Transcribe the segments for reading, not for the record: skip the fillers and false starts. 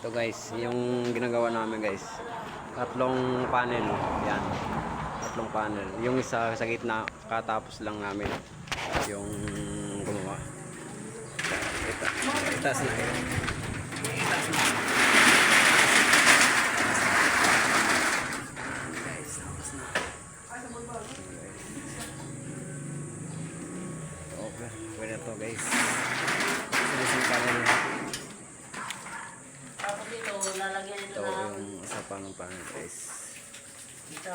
Ito guys, yung ginagawa namin guys. Tatlong panel. Yan. Tatlong panel. Yung isa sa gitna, katapos lang namin. Yung gumawa. Itas na. Itas na. Guys, tapos na. Okay, pwede to guys. Isang panel. Tapos dito, lalagyan ito Ito na yung isa pa ng panel guys. dito.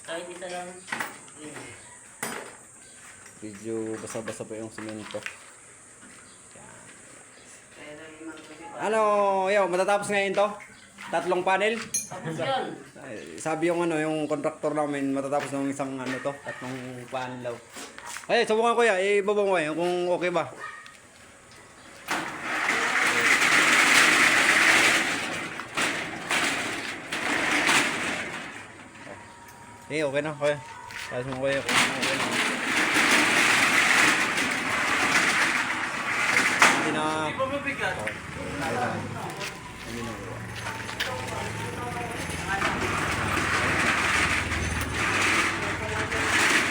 Kahit isa lang. Medyo basa-basa pa yung semento. Ano, matatapos ngayon to? Tatlong panel? Tapos yun. Sabi yung yung contractor namin, matatapos ng isang to, tatlong panel daw. Ay, subukan ko ya, ibaba mo kung okay ba. Okay na, kuya. Tapos mo kuya, okay na. Hindi na. Hindi pa mabigat. Hindi na.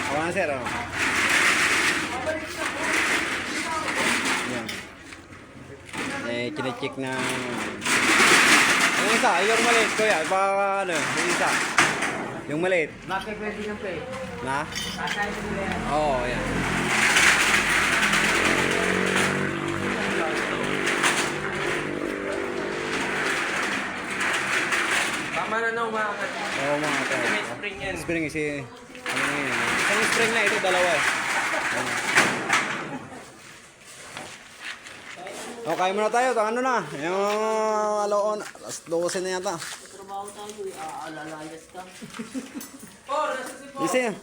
Ako na sir, ano? Yan. Kine-check na. Yung isa, yung maliit kuya, baka yung isa. Yung maliit. Bakit pwede na pa eh? Na? Kasay ko nila yan. Oo, yan. Tama na na umaangat. Oo, mga ito. May spring yan. Spring kasi, ano ngayon. Isang spring na ito, dalawa eh. Ayan. Kaya muna tayo, ano na. Yung alaon, alas 12 na yata. Trabaho tayo, alalayas ka. Oh, nasa si Paul. Isa yan.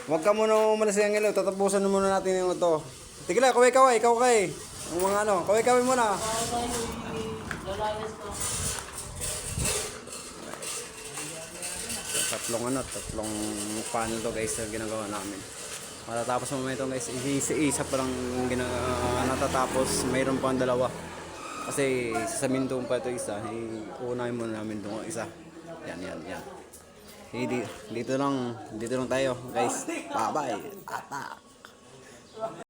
Huwag ka muna umalas yung ilaw, tatapusan na muna natin yung ito. Tigla, kaway-kaway, kaway. Yung mga kaway-kaway muna. Trabaho tayo, lalayas ka. Tatlong panel to guys na ginagawa namin. Matatapos mo ito guys, isa pa lang natatapos, mayroon pa ang dalawa. Kasi sa Mindong pa ito isa, uunahin muna namin itong isa. Yan. Dito lang tayo guys. Bye bye. Atak.